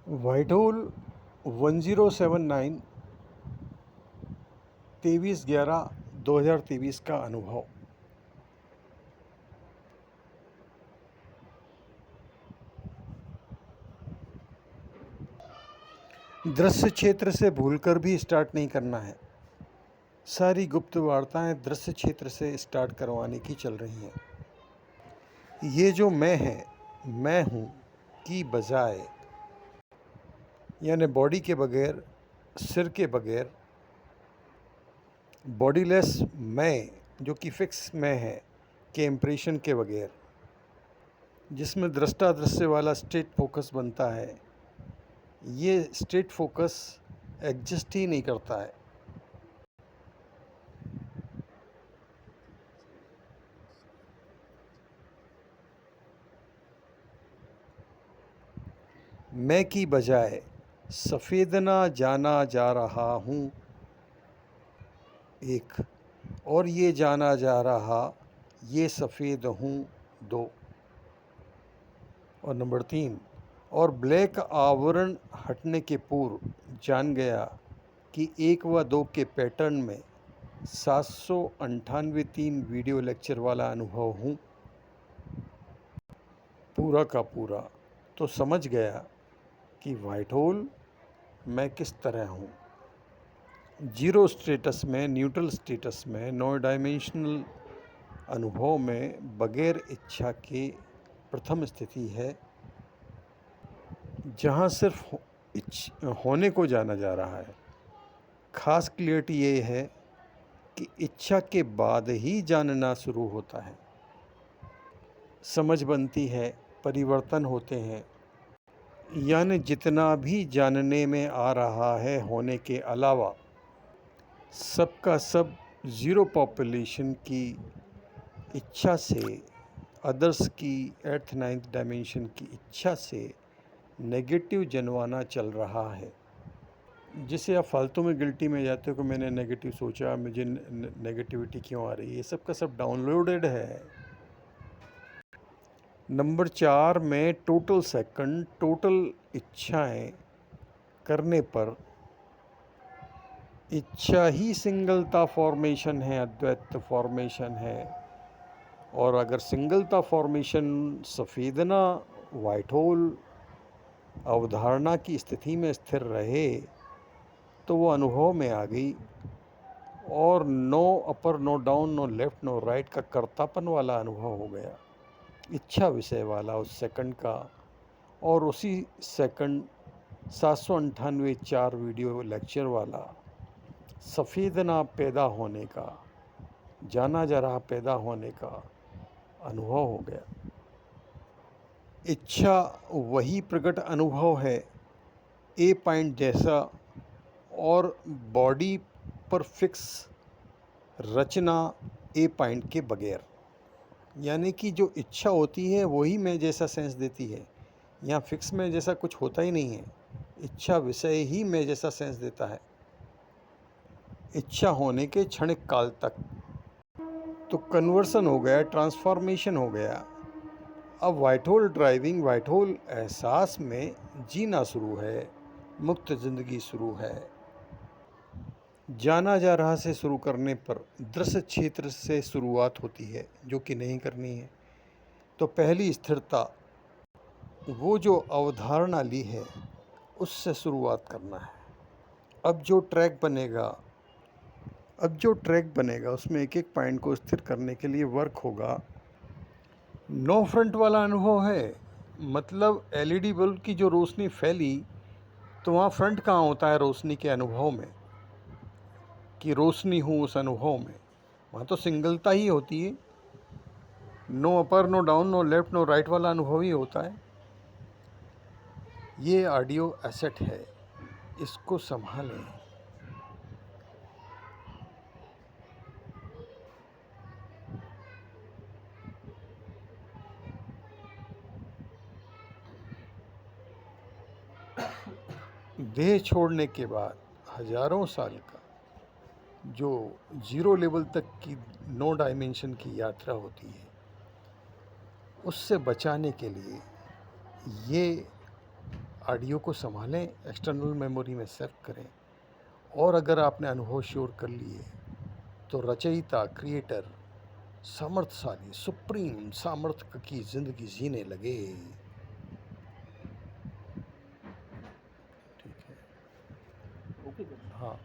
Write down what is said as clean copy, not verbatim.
व्हाइटहोल 1079 23/11/2023 का अनुभव। दृश्य क्षेत्र से भूलकर भी स्टार्ट नहीं करना है। सारी गुप्त वार्ताएं दृश्य क्षेत्र से स्टार्ट करवाने की चल रही हैं। ये जो मैं है, मैं हूँ की बजाय, यानी बॉडी के बगैर, सिर के बगैर, बॉडीलेस मैं जो कि फिक्स मैं है के इम्प्रेशन के बगैर, जिसमें दृष्टा दृश्य वाला स्ट्रेट फोकस बनता है, ये स्ट्रेट फोकस एग्जिस्ट ही नहीं करता है। मैं की बजाय सफ़ेदना जाना जा रहा हूँ एक, और ये जाना जा रहा ये सफ़ेद हूँ दो, और नंबर 3, और ब्लैक आवरण हटने के पूर्व जान गया कि 1 व 2 के पैटर्न में 798 3 वीडियो लेक्चर वाला अनुभव हूँ पूरा का पूरा। तो समझ गया कि व्हाइटहोल मैं किस तरह हूँ। जीरो स्टेटस में, न्यूट्रल स्टेटस में, नो डायमेंशनल अनुभव में बगैर इच्छा के प्रथम स्थिति है, जहाँ सिर्फ होने को जाना जा रहा है। खास क्लियरिटी ये है कि इच्छा के बाद ही जानना शुरू होता है, समझ बनती है, परिवर्तन होते हैं। यानी जितना भी जानने में आ रहा है होने के अलावा, सबका सब ज़ीरो पॉपुलेशन की इच्छा से, अदर्स की 8th 9th डायमेंशन की इच्छा से नेगेटिव जनवाना चल रहा है, जिसे आप फालतू में गिल्टी में जाते हो कि मैंने नेगेटिव सोचा, मुझे नेगेटिविटी क्यों आ रही है। ये सब का सब डाउनलोडेड है। नंबर 4 में टोटल सेकंड, टोटल इच्छाएं करने पर इच्छा ही सिंगलता फॉर्मेशन है, अद्वैत फॉर्मेशन है। और अगर सिंगलता फॉर्मेशन सफ़ेदना व्हाइटहोल अवधारणा की स्थिति में स्थिर रहे तो वो अनुभव में आ गई, और no upper, no down, no left, no right का कर्तापन वाला अनुभव हो गया, इच्छा विषय वाला उस सेकंड का। और उसी सेकंड 798 4 वीडियो लेक्चर वाला सफ़ेदना पैदा होने का, जाना जा रहा पैदा होने का अनुभव हो गया। इच्छा वही प्रकट अनुभव है ए पॉइंट जैसा, और बॉडी पर फिक्स रचना ए पॉइंट के बगैर। यानी कि जो इच्छा होती है वही मैं जैसा सेंस देती है। यहाँ फिक्स में जैसा कुछ होता ही नहीं है, इच्छा विषय ही मैं जैसा सेंस देता है, इच्छा होने के क्षणिक काल तक। तो कन्वर्सन हो गया, ट्रांसफॉर्मेशन हो गया। अब व्हाइटहोल ड्राइविंग, व्हाइटहोल एहसास में जीना शुरू है, मुक्त ज़िंदगी शुरू है। जाना जा रहा से शुरू करने पर दृश्य क्षेत्र से शुरुआत होती है, जो कि नहीं करनी है। तो पहली स्थिरता, वो जो अवधारणा ली है उससे शुरुआत करना है। अब जो ट्रैक बनेगा उसमें एक एक पॉइंट को स्थिर करने के लिए वर्क होगा। नो फ्रंट वाला अनुभव है, मतलब एलईडी बल्ब की जो रोशनी फैली, तो वहाँ फ्रंट कहाँ होता है रोशनी के अनुभव में, कि रोशनी हूँ उस अनुभव में। वहाँ तो सिंगलता ही होती है, no upper, no down, no left, no right वाला अनुभव ही होता है। ये ऑडियो एसेट है, इसको संभालें। देह छोड़ने के बाद हजारों साल का जो जीरो लेवल तक की नो डायमेंशन की यात्रा होती है, उससे बचाने के लिए ये ऑडियो को संभालें, एक्सटर्नल मेमोरी में सेव करें। और अगर आपने अनुभव श्योर कर लिए तो रचयिता, क्रिएटर, सामर्थ्यशाली, सुप्रीम सामर्थ्य की ज़िंदगी जीने लगे। ठीक है। Okay sir. हाँ।